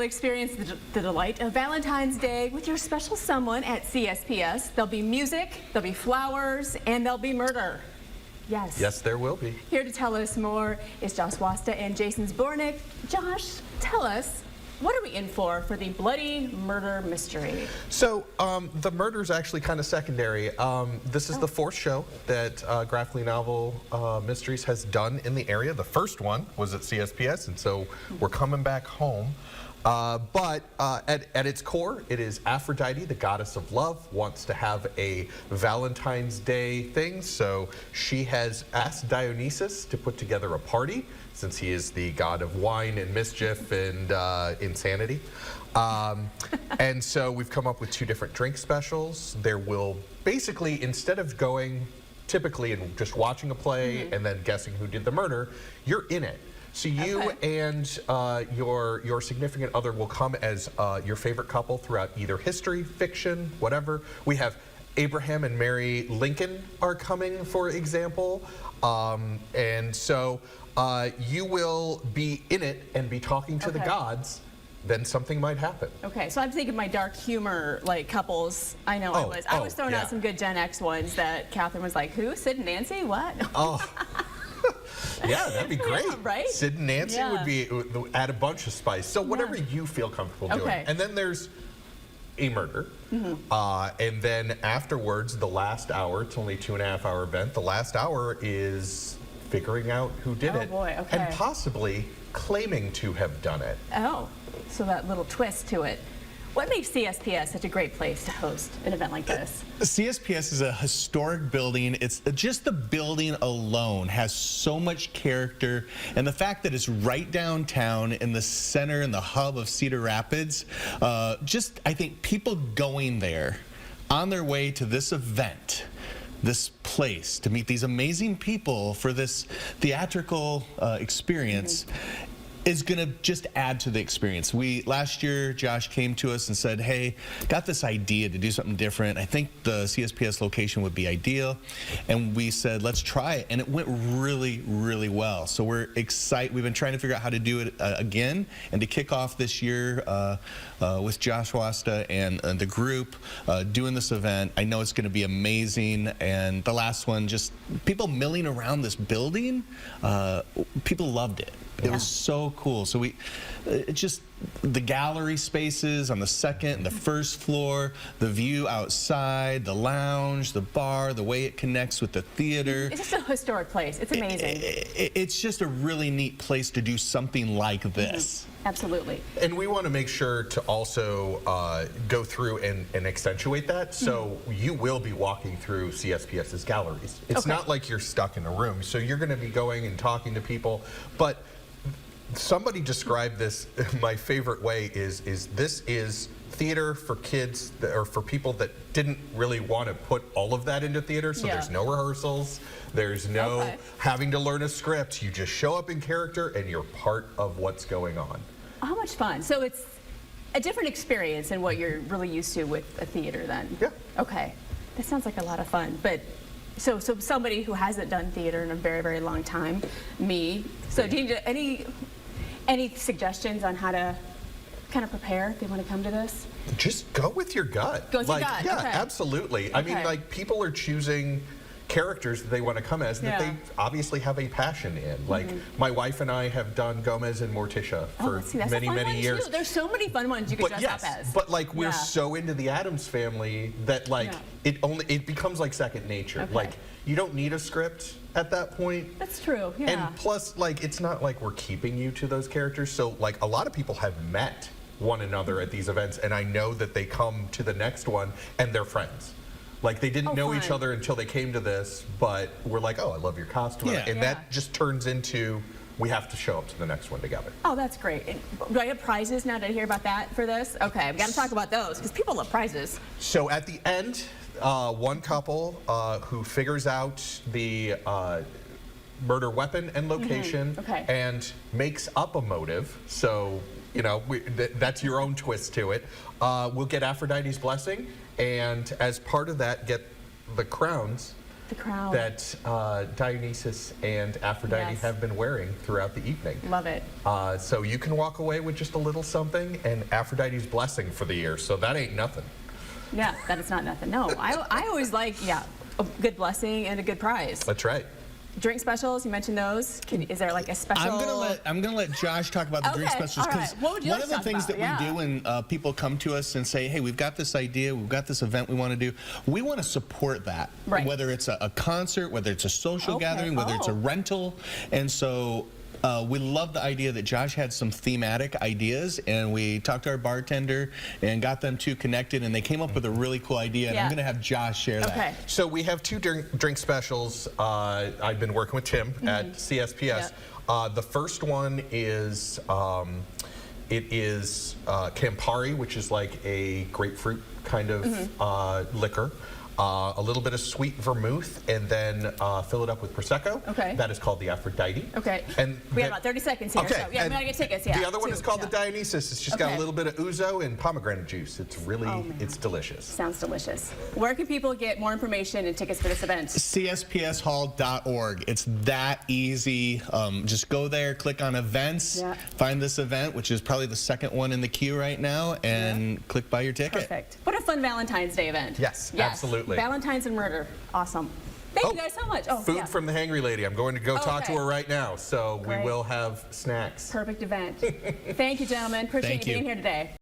Experience the delight of Valentine's Day with your special someone at CSPS. There'll be music, there'll be flowers, and there'll be murder. Yes. Yes, there will be. Here to tell us more is Josh Wasta and Jason Zbornik. Josh, tell us, what are we in for the bloody murder mystery? So the murder is actually kind of secondary. This is the fourth show that Graphically Novel Mysteries has done in the area. The first one was at CSPS, and so we're coming back home. But at its core, it is Aphrodite, the goddess of love, wants to have a Valentine's Day thing. So she has asked Dionysus to put together a party, since he is the god of wine and mischief and insanity. And so we've come up with two different drink specials. There will basically, instead of going typically and just watching a play and then guessing who did the murder, you're in it. So you and your significant other will come as your favorite couple throughout either history, fiction, whatever. We have Abraham and Mary Lincoln are coming, for example. And so you will be in it and be talking to the gods. Then something might happen. Okay, so I'm thinking my dark humor, like couples. I know I was throwing out some good Gen X ones that Catherine was like, who? Sid and Nancy? What? Oh. Yeah, that'd be great. Yeah, right? Sid and Nancy would add a bunch of spice. So whatever you feel comfortable doing. And then there's a murder. And then afterwards, the last hour, it's only a 2.5 hour event. The last hour is figuring out who did it. And possibly claiming to have done it. Oh, so that little twist to it. What makes CSPS such a great place to host an event like this? CSPS is a historic building. It's just the building alone has so much character, and the fact that it's right downtown in the center and the hub of Cedar Rapids, I think people going there on their way to this event, this place, to meet these amazing people for this theatrical experience, is going to just add to the experience. Last year, Josh came to us and said, hey, got this idea to do something different. I think the CSPS location would be ideal. And we said, let's try it. And it went really, really well. So we're excited. We've been trying to figure out how to do it again. And to kick off this year with Josh Wasta and the group doing this event, I know it's going to be amazing. And the last one, just people milling around this building, people loved it. It was so cool. So just the gallery spaces on the second and the first floor, the view outside, the lounge, the bar, the way it connects with the theater. It's just a historic place. It's amazing. It's just a really neat place to do something like this. Absolutely. And we want to make sure to also go through and accentuate that. So you will be walking through CSPS's galleries. It's not like you're stuck in a room. So you're going to be going and talking to people. But somebody described this, my favorite way is this is theater for kids or for people that didn't really want to put all of that into theater. So there's no rehearsals, there's no having to learn a script. You just show up in character and you're part of what's going on. How much fun. So it's a different experience than what you're really used to with a theater then. Yeah. Okay. That sounds like a lot of fun. But so somebody who hasn't done theater in a very, very long time, me. So do you need any suggestions on how to kind of prepare if they want to come to this? Just go with your gut. Go with your gut. Yeah, absolutely. I mean, like, people are choosing characters that they want to come as that they obviously have a passion in. Like, my wife and I have done Gomez and Morticia for many years. Too. There's so many fun ones you could dress up as. But like, we're so into the Addams Family that like it becomes like second nature. Like, you don't need a script at that point. That's true. Yeah. And plus, like, it's not like we're keeping you to those characters. So like, a lot of people have met one another at these events, and I know that they come to the next one and they're friends. Like, they didn't know each other until they came to this, but we're like, oh, I love your costume. And that just turns into, we have to show up to the next one together. Oh, that's great. And do I have prizes now? Did I hear about that for this? Okay, we got to talk about those, because people love prizes. So at the end, one couple who figures out the murder weapon and location and makes up a motive, so you know, that's your own twist to it, will get Aphrodite's blessing, and as part of that, get the crowns The crown. that Dionysus and Aphrodite Yes. have been wearing throughout the evening. Love it. So you can walk away with just a little something and Aphrodite's blessing for the year. So that ain't nothing. Yeah, that is not nothing. No, I always like, yeah, a good blessing and a good prize. That's right. Drink specials, you mentioned those. Is there like a special? I'm gonna let Josh talk about the drink Okay, specials all right. What would you one like of to the talk things about? that we Yeah. do when people come to us and say, "Hey, we've got this idea, we've got this event we want to do," we want to support that. Right. Whether it's a concert, whether it's a social Okay. gathering, whether it's a Oh. rental, and so. We love the idea that Josh had some thematic ideas, and we talked to our bartender and got them two connected, and they came up with a really cool idea. And Yeah. I'm going to have Josh share that. Okay. So we have two drink specials. I've been working with Tim at CSPS. The first one is it is Campari, which is like a grapefruit kind of liquor. A little bit of sweet vermouth, and then fill it up with Prosecco. Okay. That is called the Aphrodite. Okay. And We have about 30 seconds here. Okay. So, yeah, we and gotta get tickets. Yeah. The other one two, is called yeah. the Dionysus. It's just got Okay. a little bit of ouzo and pomegranate juice. It's really, Oh, man. it's delicious. Sounds delicious. Where can people get more information and tickets for this event? CSPSHall.org. It's that easy. Just go there, click on events, Yeah. find this event, which is probably the second one in the queue right now, and click buy your ticket. Perfect. What a fun Valentine's Day event. Yes, absolutely. Valentine's and murder. Awesome. Thank you guys so much. Oh, Food yeah. from the Hangry Lady. I'm going to go talk to Okay. her right now, so Great. we will have snacks. Perfect event. Thank you, gentlemen. Appreciate Thank you being you. here today.